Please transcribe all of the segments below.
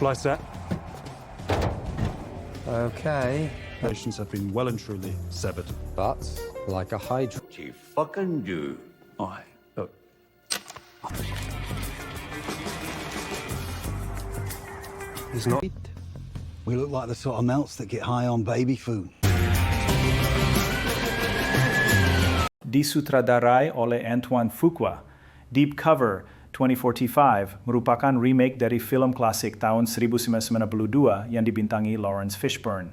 Splice that. Okay, Relations have been well and truly severed. but like a hydra. You fucking do. Aye. He's not. We look like the sort of melts that get high on baby food. Disutradarai oleh Antoine Fuqua, Deep Cover 2045 merupakan remake dari film klasik tahun 1992 yang dibintangi Lawrence Fishburne.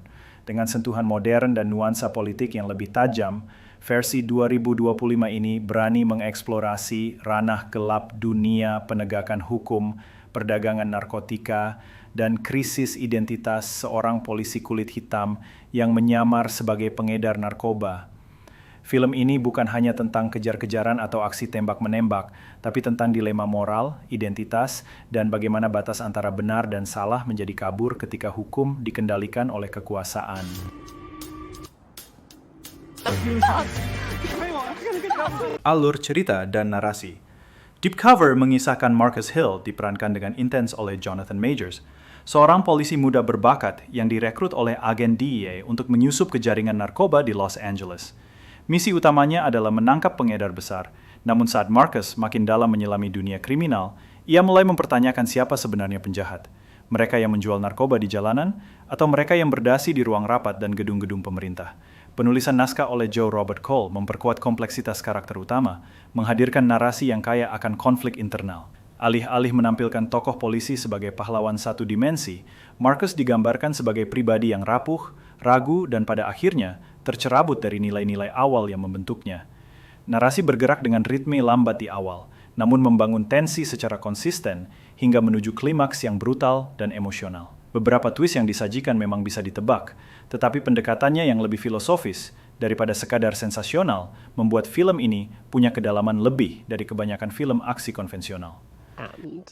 Dengan sentuhan modern dan nuansa politik yang lebih tajam, versi 2025 ini berani mengeksplorasi ranah gelap dunia penegakan hukum, perdagangan narkotika, dan krisis identitas seorang polisi kulit hitam yang menyamar sebagai pengedar narkoba. Film ini bukan hanya tentang kejar-kejaran atau aksi tembak-menembak, tapi tentang dilema moral, identitas, dan bagaimana batas antara benar dan salah menjadi kabur ketika hukum dikendalikan oleh kekuasaan. Alur cerita dan narasi. Deep Cover mengisahkan Marcus Hill diperankan dengan intens oleh Jonathan Majors, seorang polisi muda berbakat yang direkrut oleh agen DEA untuk menyusup ke jaringan narkoba di Los Angeles. Misi utamanya adalah menangkap pengedar besar, namun saat Marcus makin dalam menyelami dunia kriminal, ia mulai mempertanyakan siapa sebenarnya penjahat. Mereka yang menjual narkoba di jalanan, atau mereka yang berdasi di ruang rapat dan gedung-gedung pemerintah. Penulisan naskah oleh Joe Robert Cole memperkuat kompleksitas karakter utama, menghadirkan narasi yang kaya akan konflik internal. Alih-alih menampilkan tokoh polisi sebagai pahlawan satu dimensi, Marcus digambarkan sebagai pribadi yang rapuh, ragu, dan pada akhirnya tercerabut dari nilai-nilai awal yang membentuknya. Narasi bergerak dengan ritme lambat di awal, namun membangun tensi secara konsisten hingga menuju klimaks yang brutal dan emosional. Beberapa twist yang disajikan memang bisa ditebak, tetapi pendekatannya yang lebih filosofis daripada sekadar sensasional membuat film ini punya kedalaman lebih dari kebanyakan film aksi konvensional. And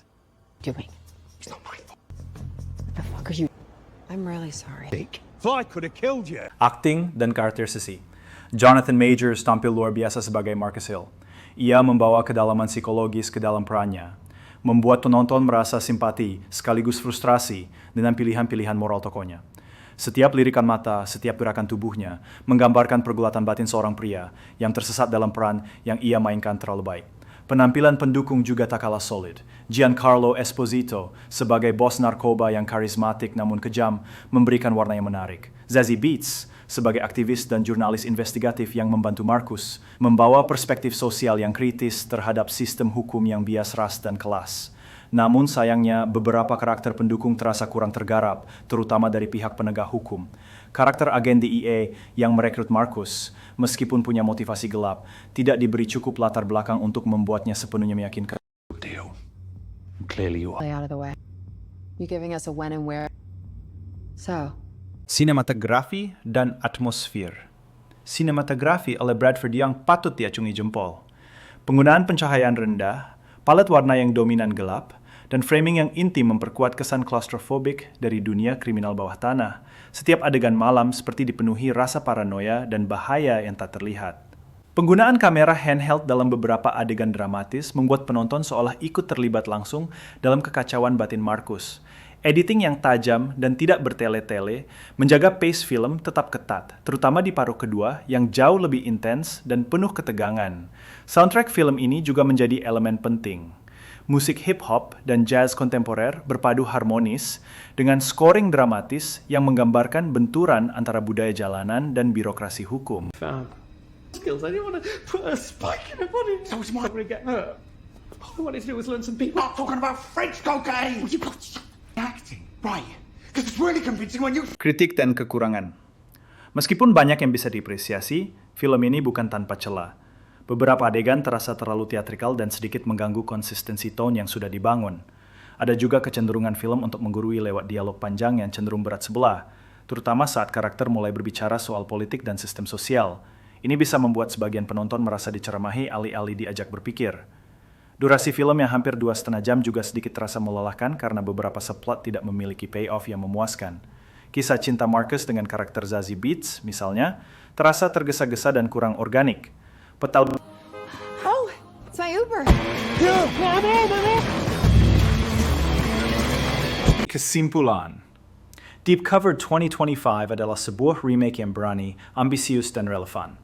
doing. It's not my fault. The fuck are you? I'm really sorry. I could have killed you. Akting dan karakterisasi. Jonathan Majors tampil luar biasa sebagai Marcus Hill. Ia membawa kedalaman psikologis ke dalam perannya, membuat penonton merasa simpati sekaligus frustrasi dengan pilihan-pilihan moral tokohnya. Setiap lirikan mata, setiap gerakan tubuhnya menggambarkan pergulatan batin seorang pria yang tersesat dalam peran yang ia mainkan terlalu baik. Penampilan pendukung juga tak kalah solid. Giancarlo Esposito sebagai bos narkoba yang karismatik namun kejam memberikan warna yang menarik. Zazie Beetz sebagai aktivis dan jurnalis investigatif yang membantu Marcus membawa perspektif sosial yang kritis terhadap sistem hukum yang bias ras dan kelas. Namun sayangnya beberapa karakter pendukung terasa kurang tergarap, terutama dari pihak penegak hukum. Karakter agen DEA yang merekrut Marcus, meskipun punya motivasi gelap, tidak diberi cukup latar belakang untuk membuatnya sepenuhnya meyakinkan. Deal. Clearly you are. Lay out of the way. You giving us a when and where. So, Sinematografi dan atmosfer. Sinematografi oleh Bradford Young patut diacungi jempol. Penggunaan pencahayaan rendah, palet warna yang dominan gelap, dan framing yang intim memperkuat kesan klaustrofobik dari dunia kriminal bawah tanah. Setiap adegan malam seperti dipenuhi rasa paranoia dan bahaya yang tak terlihat. Penggunaan kamera handheld dalam beberapa adegan dramatis membuat penonton seolah ikut terlibat langsung dalam kekacauan batin Marcus. Editing yang tajam dan tidak bertele-tele menjaga pace film tetap ketat, terutama di paruh kedua yang jauh lebih intens dan penuh ketegangan. Soundtrack film ini juga menjadi elemen penting. Musik hip-hop dan jazz kontemporer berpadu harmonis dengan scoring dramatis yang menggambarkan benturan antara budaya jalanan dan birokrasi hukum. Skills. I didn't want to put a spike in her body. So it's my to get hurt. All I wanted to do was learn some people. Not talking about French cocaine. Well, you got acting, right? Because it's really convincing when you. Kritik dan kekurangan. Meskipun banyak yang bisa diapresiasi, film ini bukan tanpa celah. Beberapa adegan terasa terlalu teatrikal dan sedikit mengganggu konsistensi tone yang sudah dibangun. Ada juga kecenderungan film untuk menggurui lewat dialog panjang yang cenderung berat sebelah, terutama saat karakter mulai berbicara soal politik dan sistem sosial. Ini bisa membuat sebagian penonton merasa diceramahi alih-alih diajak berpikir. Durasi film yang hampir 2,5 jam juga sedikit terasa melelahkan karena beberapa subplot tidak memiliki payoff yang memuaskan. Kisah cinta Marcus dengan karakter Zazie Beetz, misalnya, terasa tergesa-gesa dan kurang organik. oh, it's my Uber. Kesimpulan, Deep Cover 2025 adalah sebuah remake yang berani, ambisius, dan relevan.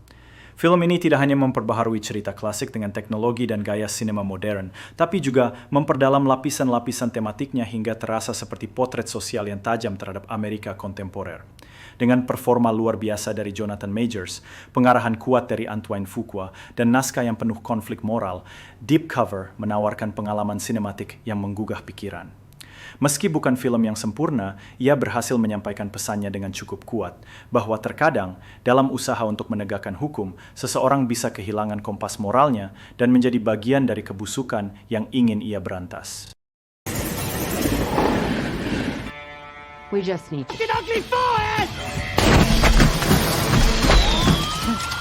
Film ini tidak hanya memperbaharui cerita klasik dengan teknologi dan gaya sinema modern, tapi juga memperdalam lapisan-lapisan tematiknya hingga terasa seperti potret sosial yang tajam terhadap Amerika kontemporer. Dengan performa luar biasa dari Jonathan Majors, pengarahan kuat dari Antoine Fuqua, dan naskah yang penuh konflik moral, Deep Cover menawarkan pengalaman sinematik yang menggugah pikiran. Meski bukan film yang sempurna, ia berhasil menyampaikan pesannya dengan cukup kuat, bahwa terkadang, dalam usaha untuk menegakkan hukum, seseorang bisa kehilangan kompas moralnya dan menjadi bagian dari kebusukan yang ingin ia berantas. We just need to. Ugly forehead!